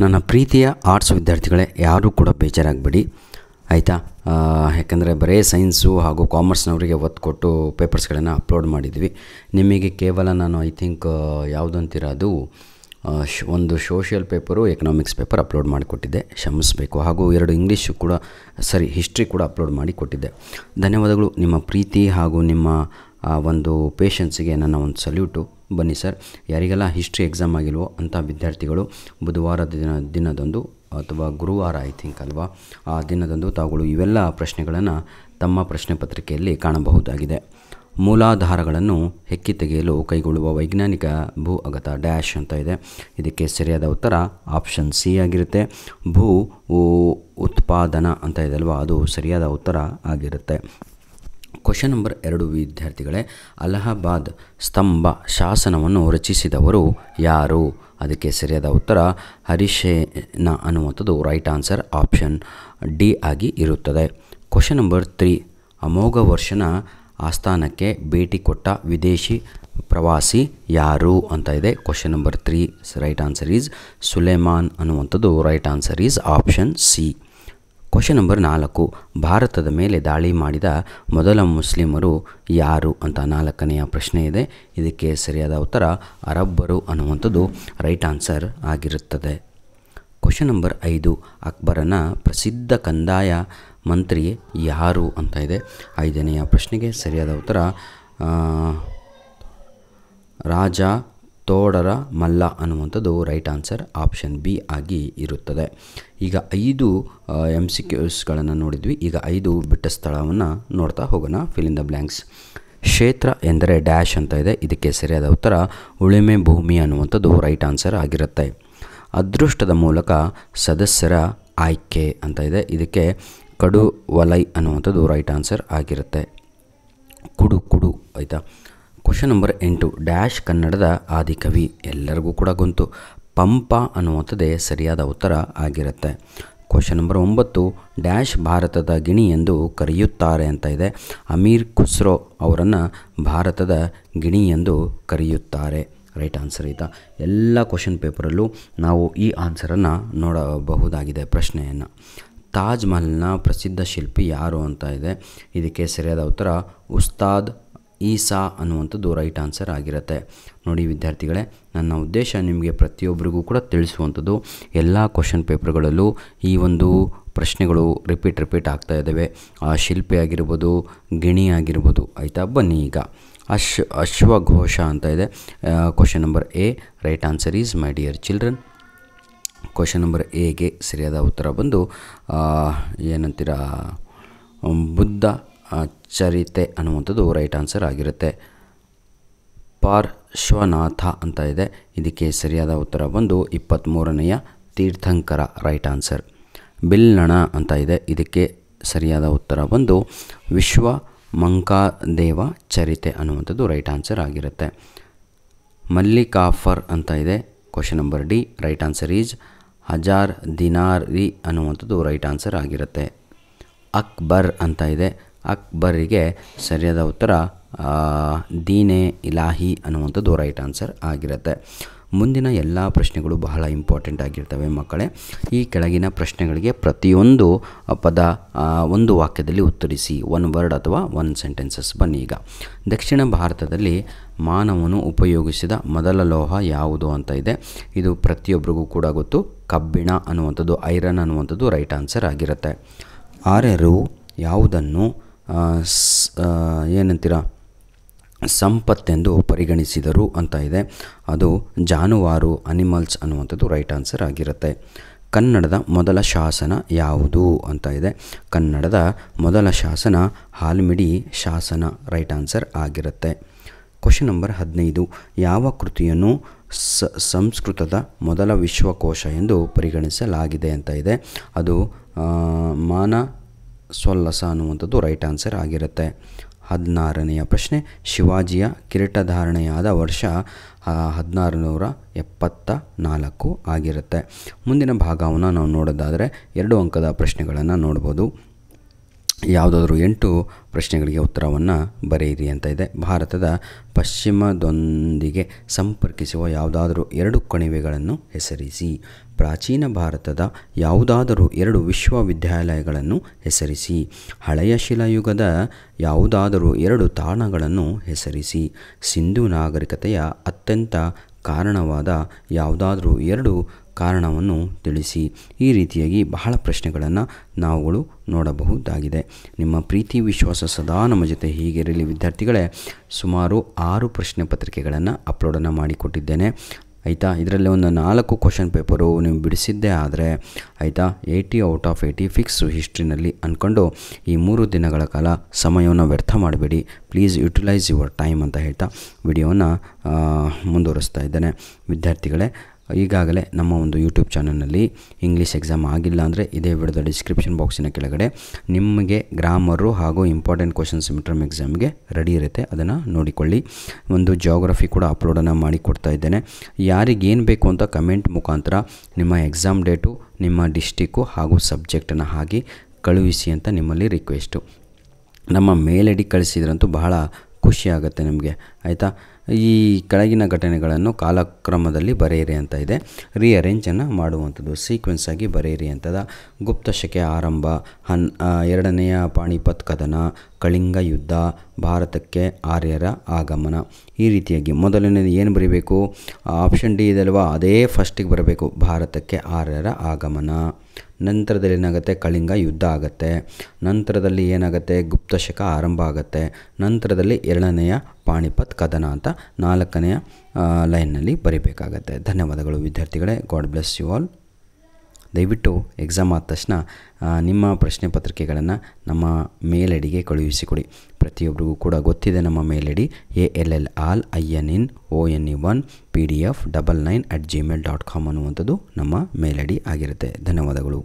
ನನ್ನ ಪ್ರೀತಿಯ ಆರ್ಟ್ಸ್ ವಿದ್ಯಾರ್ಥಿಗಳೇ, ಯಾರೂ ಕೂಡ ಬೇಜಾರಾಗಬೇಡಿ ಆಯಿತಾ. ಯಾಕಂದರೆ ಬರೀ ಸೈನ್ಸು ಹಾಗೂ ಕಾಮರ್ಸ್ನವರಿಗೆ ಒತ್ತು ಕೊಟ್ಟು ಪೇಪರ್ಸ್ಗಳನ್ನು ಅಪ್ಲೋಡ್ ಮಾಡಿದ್ವಿ. ನಿಮಗೆ ಕೇವಲ ನಾನು ಐ ಥಿಂಕ್ ಯಾವುದಂತೀರ ಅದು ಒಂದು social paper, economics paper upload ಮಾಡಿಕೊಟ್ಟಿದ್ದೆ, ಕ್ಷಮಿಸಬೇಕು. ಹಾಗೂ 2 ಇಂಗ್ಲೀಷು ಕೂಡ ಹಿಸ್ಟ್ರಿ ಕೂಡ ಅಪ್ಲೋಡ್ ಮಾಡಿ ಕೊಟ್ಟಿದ್ದೆ. ಧನ್ಯವಾದಗಳು. ನಿಮ್ಮ ಪ್ರೀತಿ ಹಾಗೂ ನಿಮ್ಮ ಒಂದು ಪೇಷನ್ಸಿಗೆ ನನ್ನ ಒಂದು ಸಲ್ಯೂಟು. ಬನ್ನಿ ಸರ್, ಯಾರಿಗೆಲ್ಲ ಹಿಸ್ಟ್ರಿ ಎಕ್ಸಾಮ್ ಆಗಿಲ್ವೋ ಅಂಥ ವಿದ್ಯಾರ್ಥಿಗಳು ಬುಧವಾರದ ದಿನದಂದು ಅಥವಾ ಗುರುವಾರ ಐ ಥಿಂಕ್ ಅಲ್ವಾ, ಆ ದಿನದಂದು ತಾವುಗಳು ಇವೆಲ್ಲ ಪ್ರಶ್ನೆಗಳನ್ನು ತಮ್ಮ ಪ್ರಶ್ನೆ ಪತ್ರಿಕೆಯಲ್ಲಿ ಕಾಣಬಹುದಾಗಿದೆ. ಮೂಲಾಧಾರಗಳನ್ನು ಹೆಕ್ಕಿ ತೆಗೆಯಲು ಕೈಗೊಳ್ಳುವ ವೈಜ್ಞಾನಿಕ ಭೂ ಅಗತ ಡ್ಯಾಶ್ ಅಂತ ಇದೆ. ಇದಕ್ಕೆ ಸರಿಯಾದ ಉತ್ತರ ಆಪ್ಷನ್ ಸಿ ಆಗಿರುತ್ತೆ. ಭೂ ಉತ್ಪಾದನಾ ಅಂತ ಇದೆ ಅಲ್ವಾ, ಅದು ಸರಿಯಾದ ಉತ್ತರ ಆಗಿರುತ್ತೆ. ಕ್ವಶನ್ ನಂಬರ್ 2 ವಿದ್ಯಾರ್ಥಿಗಳೇ, ಅಲಹಾಬಾದ್ ಸ್ತಂಭ ಶಾಸನವನ್ನು ರಚಿಸಿದವರು ಯಾರು? ಅದಕ್ಕೆ ಸರಿಯಾದ ಉತ್ತರ ಹರಿಶೇನ ಅನ್ನುವಂಥದ್ದು ರೈಟ್ ಆನ್ಸರ್, ಆಪ್ಷನ್ ಡಿ ಆಗಿ ಇರುತ್ತದೆ. ಕ್ವಶನ್ ನಂಬರ್ 3, ಅಮೋಘ ವರ್ಷನ ಆಸ್ಥಾನಕ್ಕೆ ಭೇಟಿ ಕೊಟ್ಟ ವಿದೇಶಿ ಪ್ರವಾಸಿ ಯಾರು ಅಂತ ಇದೆ. Question number 3 right answer is Sulaiman ಅನ್ನುವಂಥದ್ದು right answer is option C. Question number 4, ಭಾರತದ ಮೇಲೆ ದಾಳಿ ಮಾಡಿದ ಮೊದಲ ಮುಸ್ಲಿಮರು ಯಾರು ಅಂತ 4ನೆಯ ಪ್ರಶ್ನೆ ಇದೆ. ಇದಕ್ಕೆ ಸರಿಯಾದ ಉತ್ತರ ಅರಬ್ಬರು ಅನ್ನುವಂಥದ್ದು ರೈಟ್ ಆನ್ಸರ್ ಆಗಿರುತ್ತದೆ. ಕ್ವಶನ್ ನಂಬರ್ 5, ಅಕ್ಬರನ ಪ್ರಸಿದ್ಧ ಕಂದಾಯ ಮಂತ್ರಿ ಯಾರು ಅಂತ ಇದೆ. 5ನೆಯ ಪ್ರಶ್ನೆಗೆ ಸರಿಯಾದ ಉತ್ತರ ರಾಜ ತೋಡರ ಮಲ್ಲ ಅನ್ನುವಂಥದ್ದು ರೈಟ್ ಆನ್ಸರ್, ಆಪ್ಷನ್ ಬಿ ಆಗಿ ಇರುತ್ತದೆ. ಈಗ 5 MCQಸ್ಗಳನ್ನು ನೋಡಿದ್ವಿ. ಈಗ 5 ಬಿಟ್ಟ ಸ್ಥಳವನ್ನು ನೋಡ್ತಾ ಹೋಗೋಣ. Fill in the blanks. ಕ್ಷೇತ್ರ ಎಂದರೆ ಡ್ಯಾಶ್ ಅಂತ ಇದೆ. ಇದಕ್ಕೆ ಸರಿಯಾದ ಉತ್ತರ ಉಳುಮೆ ಭೂಮಿ ಅನ್ನುವಂಥದ್ದು ರೈಟ್ ಆನ್ಸರ್ ಆಗಿರುತ್ತೆ. ಅದೃಷ್ಟದ ಮೂಲಕ ಸದಸ್ಯರ ಆಯ್ಕೆ ಅಂತ ಇದೆ. ಇದಕ್ಕೆ ಕಡು ವಲೈ ಅನ್ನುವಂಥದ್ದು ರೈಟ್ ಆನ್ಸರ್ ಆಗಿರುತ್ತೆ. ಕುಡು ಆಯಿತಾ. ಕ್ವಶನ್ ನಂಬರ್ 8, ಡ್ಯಾಶ್ ಕನ್ನಡದ ಆದಿಕವಿ ಎಲ್ಲರಿಗೂ ಕೂಡ ಗೊತ್ತು, ಪಂಪ ಅನ್ನುವಂಥದ್ದೇ ಸರಿಯಾದ ಉತ್ತರ ಆಗಿರುತ್ತೆ. ಕ್ವಶನ್ ನಂಬರ್ 9, ಡ್ಯಾಶ್ ಭಾರತದ ಗಿಣಿ ಎಂದು ಕರೆಯುತ್ತಾರೆ ಅಂತ ಇದೆ. ಅಮೀರ್ ಖುಸ್ರೋ ಅವರನ್ನು ಭಾರತದ ಗಿಣಿ ಎಂದು ಕರೆಯುತ್ತಾರೆ, ರೈಟ್ ಆನ್ಸರ್ ಆಯಿತಾ. ಎಲ್ಲ ಕ್ವಶನ್ ಪೇಪರಲ್ಲೂ ನಾವು ಈ ಆನ್ಸರನ್ನು ನೋಡಬಹುದಾಗಿದೆ ಪ್ರಶ್ನೆಯನ್ನು. ತಾಜ್ ಮಹಲ್ನ ಪ್ರಸಿದ್ಧ ಶಿಲ್ಪಿ ಯಾರು ಅಂತ ಇದೆ. ಇದಕ್ಕೆ ಸರಿಯಾದ ಉತ್ತರ ಉಸ್ತಾದ್ ಈಸಾ ಅನ್ನುವಂಥದ್ದು ರೈಟ್ ಆನ್ಸರ್ ಆಗಿರುತ್ತೆ. ನೋಡಿ ವಿದ್ಯಾರ್ಥಿಗಳೇ, ನನ್ನ ಉದ್ದೇಶ ನಿಮಗೆ ಪ್ರತಿಯೊಬ್ಬರಿಗೂ ಕೂಡ ತಿಳಿಸುವಂಥದ್ದು. ಎಲ್ಲ ಕ್ವಶನ್ ಪೇಪರ್ಗಳಲ್ಲೂ ಈ ಒಂದು ಪ್ರಶ್ನೆಗಳು ರಿಪೀಟ್ ಆಗ್ತಾ ಇದ್ದಾವೆ. ಆ ಶಿಲ್ಪಿ ಆಗಿರ್ಬೋದು, ಗಿಣಿ ಆಗಿರ್ಬೋದು ಆಯಿತಾ. ಬನ್ನಿ ಈಗ ಅಶ್ವಘೋಷ ಅಂತ ಇದೆ. Question number A right answer is my dear children. Question number ಎಗೆ ಸರಿಯಾದ ಉತ್ತರ ಬಂದು ಏನಂತೀರ ಬುದ್ಧ ಚರಿತೆ ಅನ್ನುವಂಥದ್ದು ರೈಟ್ ಆನ್ಸರ್ ಆಗಿರುತ್ತೆ. ಪಾರ್ಶ್ವನಾಥ ಅಂತ ಇದೆ. ಇದಕ್ಕೆ ಸರಿಯಾದ ಉತ್ತರ ಬಂದು 23ನೆಯ ತೀರ್ಥಂಕರ ರೈಟ್ ಆನ್ಸರ್. ಬಿಲ್ನಣ ಅಂತ ಇದೆ. ಇದಕ್ಕೆ ಸರಿಯಾದ ಉತ್ತರ ಬಂದು ವಿಶ್ವ ಮಂಕಾದೇವ ಚರಿತೆ ಅನ್ನುವಂಥದ್ದು ರೈಟ್ ಆನ್ಸರ್ ಆಗಿರುತ್ತೆ. ಮಲ್ಲಿಕಾಫರ್ ಅಂತ ಇದೆ. Question number D right answer is ಹಜಾರ್ ದಿನಾರಿ ಅನ್ನುವಂಥದ್ದು ರೈಟ್ ಆನ್ಸರ್ ಆಗಿರುತ್ತೆ. ಅಕ್ಬರ್ ಅಂತ ಇದೆ. ಅಕ್ಬರಿಗೆ ಸರಿಯಾದ ಉತ್ತರ ದೀನೆ ಇಲಾಹಿ ಅನ್ನುವಂಥದ್ದು ರೈಟ್ ಆನ್ಸರ್ ಆಗಿರುತ್ತೆ. ಮುಂದಿನ ಎಲ್ಲ ಪ್ರಶ್ನೆಗಳು ಬಹಳ ಇಂಪಾರ್ಟೆಂಟ್ ಆಗಿರ್ತವೆ ಮಕ್ಕಳೇ. ಈ ಕೆಳಗಿನ ಪ್ರಶ್ನೆಗಳಿಗೆ ಪ್ರತಿಯೊಂದು ಪದ ಒಂದು ವಾಕ್ಯದಲ್ಲಿ ಉತ್ತರಿಸಿ, 1 ವರ್ಡ್ ಅಥವಾ 1 ಸೆಂಟೆನ್ಸಸ್. ಬನ್ನಿ ಈಗ. ದಕ್ಷಿಣ ಭಾರತದಲ್ಲಿ ಮಾನವನು ಉಪಯೋಗಿಸಿದ ಮೊದಲ ಲೋಹ ಯಾವುದು ಅಂತ ಇದೆ. ಇದು ಪ್ರತಿಯೊಬ್ಬರಿಗೂ ಕೂಡ ಗೊತ್ತು, ಕಬ್ಬಿಣ ಅನ್ನುವಂಥದ್ದು, ಐರನ್ ಅನ್ನುವಂಥದ್ದು ರೈಟ್ ಆನ್ಸರ್ ಆಗಿರುತ್ತೆ. ಆರ್ಯರು ಯಾವುದನ್ನು ಏನಂತೀರ ಸಂಪತ್ತೆಂದು ಪರಿಗಣಿಸಿದರು ಅಂತ ಇದೆ. ಅದು ಜಾನುವಾರು, ಅನಿಮಲ್ಸ್ ಅನ್ನುವಂಥದ್ದು ರೈಟ್ ಆನ್ಸರ್ ಆಗಿರುತ್ತೆ. ಕನ್ನಡದ ಮೊದಲ ಶಾಸನ ಯಾವುದು ಅಂತ ಇದೆ. ಕನ್ನಡದ ಮೊದಲ ಶಾಸನ ಹಾಲ್ಮಿಡಿ ಶಾಸನ ರೈಟ್ ಆನ್ಸರ್ ಆಗಿರುತ್ತೆ. ಕ್ವಶನ್ ನಂಬರ್ 15, ಯಾವ ಕೃತಿಯನ್ನು ಸಂಸ್ಕೃತದ ಮೊದಲ ವಿಶ್ವಕೋಶ ಎಂದು ಪರಿಗಣಿಸಲಾಗಿದೆ ಅಂತ ಇದೆ. ಅದು ಮಾನಸೋಲ್ಲಸ ಅನ್ನುವಂಥದ್ದು ರೈಟ್ ಆನ್ಸರ್ ಆಗಿರುತ್ತೆ. 16ನೆಯ ಪ್ರಶ್ನೆ, ಶಿವಾಜಿಯ ಕಿರೀಟಧಾರಣೆಯಾದ ವರ್ಷ 1674 ಆಗಿರುತ್ತೆ. ಮುಂದಿನ ಭಾಗವನ್ನು ನಾವು ನೋಡೋದಾದರೆ 2 ಅಂಕದ ಪ್ರಶ್ನೆಗಳನ್ನು ನೋಡ್ಬೋದು. ಯಾವುದಾದ್ರೂ 8 ಪ್ರಶ್ನೆಗಳಿಗೆ ಉತ್ತರವನ್ನು ಬರೆಯಿರಿ ಅಂತ ಇದೆ. ಭಾರತದ ಪಶ್ಚಿಮದೊಂದಿಗೆ ಸಂಪರ್ಕಿಸುವ ಯಾವುದಾದರೂ 2 ಕಣಿವೆಗಳನ್ನು ಹೆಸರಿಸಿ. ಪ್ರಾಚೀನ ಭಾರತದ ಯಾವುದಾದರೂ 2 ವಿಶ್ವವಿದ್ಯಾಲಯಗಳನ್ನು ಹೆಸರಿಸಿ. ಹಳೆಯ ಶಿಲಾಯುಗದ ಯಾವುದಾದರೂ 2 ತಾಣಗಳನ್ನು ಹೆಸರಿಸಿ. ಸಿಂಧು ನಾಗರಿಕತೆಯ ಅತ್ಯಂತ ಕಾರಣವಾದ ಯಾವುದಾದ್ರೂ 2 ಕಾರಣವನ್ನು ತಿಳಿಸಿ. ಈ ರೀತಿಯಾಗಿ ಬಹಳ ಪ್ರಶ್ನೆಗಳನ್ನು ನಾವುಗಳು ನೋಡಬಹುದಾಗಿದೆ. ನಿಮ್ಮ ಪ್ರೀತಿ ವಿಶ್ವಾಸ ಸದಾ ನಮ್ಮ ಜೊತೆ ಹೀಗಿರಲಿ ವಿದ್ಯಾರ್ಥಿಗಳೇ. ಸುಮಾರು 6 ಪ್ರಶ್ನೆ ಪತ್ರಿಕೆಗಳನ್ನು ಅಪ್ಲೋಡನ್ನು ಮಾಡಿಕೊಟ್ಟಿದ್ದೇನೆ ಆಯಿತಾ. ಇದರಲ್ಲಿ ಒಂದು 4 ಕ್ವಶನ್ ಪೇಪರು ನೀವು ಬಿಡಿಸಿದ್ದೇ ಆದರೆ ಆಯಿತಾ 80 ಔಟ್ ಆಫ್ 80 ಫಿಕ್ಸ್ ಹಿಸ್ಟ್ರಿನಲ್ಲಿ ಅಂದ್ಕೊಂಡು ಈ 3 ದಿನಗಳ ಕಾಲ ಸಮಯವನ್ನು ವ್ಯರ್ಥ ಮಾಡಬೇಡಿ. ಪ್ಲೀಸ್ ಯುಟಿಲೈಸ್ ಯುವರ್ ಟೈಮ್ ಅಂತ ಹೇಳ್ತಾ ವಿಡಿಯೋವನ್ನು ಮುಂದುವರಿಸ್ತಾ ಇದ್ದೇನೆ ವಿದ್ಯಾರ್ಥಿಗಳೇ. ಈಗಾಗಲೇ ನಮ್ಮ ಒಂದು ಯೂಟ್ಯೂಬ್ ಚಾನಲ್ನಲ್ಲಿ ಇಂಗ್ಲೀಷ್ ಎಕ್ಸಾಮ್ ಆಗಿಲ್ಲ ಅಂದರೆ ಇದೇ ವಿಡಿಯೋದ ಡಿಸ್ಕ್ರಿಪ್ಷನ್ ಬಾಕ್ಸಿನ ಕೆಳಗಡೆ ನಿಮಗೆ ಗ್ರಾಮರು ಹಾಗೂ ಇಂಪಾರ್ಟೆಂಟ್ ಕ್ವಶನ್ಸ್ ಮಿಡ್-ಟರ್ಮ್ ಎಕ್ಸಾಮ್ಗೆ ರೆಡಿ ಇರುತ್ತೆ, ಅದನ್ನು ನೋಡಿಕೊಳ್ಳಿ. ಒಂದು ಜಿಯೋಗ್ರಫಿ ಕೂಡ ಅಪ್ಲೋಡನ್ನು ಮಾಡಿ ಕೊಡ್ತಾ ಇದ್ದೇನೆ. ಯಾರಿಗೇನು ಬೇಕು ಅಂತ ಕಮೆಂಟ್ ಮುಖಾಂತರ ನಿಮ್ಮ ಎಕ್ಸಾಮ್ ಡೇಟು, ನಿಮ್ಮ ಡಿಸ್ಟಿಕ್ಕು ಹಾಗೂ ಸಬ್ಜೆಕ್ಟನ್ನು ಹಾಕಿ ಕಳುಹಿಸಿ ಅಂತ ನಿಮ್ಮಲ್ಲಿ ರಿಕ್ವೆಸ್ಟು. ನಮ್ಮ ಮೇಲ್ ಐ ಡಿ ಕಳಿಸಿದ್ರಂತೂ ಬಹಳ ಖುಷಿ ಆಗುತ್ತೆ ನಮಗೆ ಆಯಿತಾ. ಈ ಕೆಳಗಿನ ಘಟನೆಗಳನ್ನು ಕಾಲಕ್ರಮದಲ್ಲಿ ಬರೆಯಿರಿ ಅಂತ ಇದೆ. ರೀಅರೇಂಜನ್ನು ಮಾಡುವಂಥದ್ದು, ಸೀಕ್ವೆನ್ಸ್ ಆಗಿ ಬರೆಯಿರಿ ಅಂತದ. ಗುಪ್ತ ಶಕೆ ಆರಂಭ, 2ನೆಯ ಪಾಣಿಪತ್ ಕದನ, ಕಳಿಂಗ ಯುದ್ಧ, ಭಾರತಕ್ಕೆ ಆರ್ಯರ ಆಗಮನ. ಈ ರೀತಿಯಾಗಿ ಮೊದಲನೇದು ಏನು ಬರೀಬೇಕು? ಆಪ್ಷನ್ ಡಿ ಇದಲ್ವಾ, ಅದೇ ಫಸ್ಟಿಗೆ ಬರಬೇಕು, ಭಾರತಕ್ಕೆ ಆರ್ಯರ ಆಗಮನ. ನಂತರದಲ್ಲಿ ಏನಾಗುತ್ತೆ? ಕಳಿಂಗ ಯುದ್ಧ ಆಗುತ್ತೆ. ನಂತರದಲ್ಲಿ ಏನಾಗುತ್ತೆ? ಗುಪ್ತಶಕ ಆರಂಭ ಆಗುತ್ತೆ. ನಂತರದಲ್ಲಿ 2ನೆಯ ಪಾಣಿಪತ್ ಕದನ ಅಂತ 4ನೆಯ ಲೈನ್ನಲ್ಲಿ ಬರೀಬೇಕಾಗತ್ತೆ. ಧನ್ಯವಾದಗಳು ವಿದ್ಯಾರ್ಥಿಗಳೇ. God bless you all. ದಯವಿಟ್ಟು ಎಕ್ಸಾಮ್ ಆದ ತಕ್ಷಣ ನಿಮ್ಮ ಪ್ರಶ್ನೆ ಪತ್ರಿಕೆಗಳನ್ನು ನಮ್ಮ ಮೇಲ್ ಐ ಡಿಗೆ ಕಳುಹಿಸಿಕೊಡಿ. ಪ್ರತಿಯೊಬ್ಬರಿಗೂ ಕೂಡ ಗೊತ್ತಿದೆ ನಮ್ಮ ಮೇಲ್ ಐ ಡಿ ALLINONE1PDF99@gmail.com ಅನ್ನುವಂಥದ್ದು ನಮ್ಮ ಮೇಲ್ ಐ ಡಿ ಆಗಿರುತ್ತೆ. ಧನ್ಯವಾದಗಳು.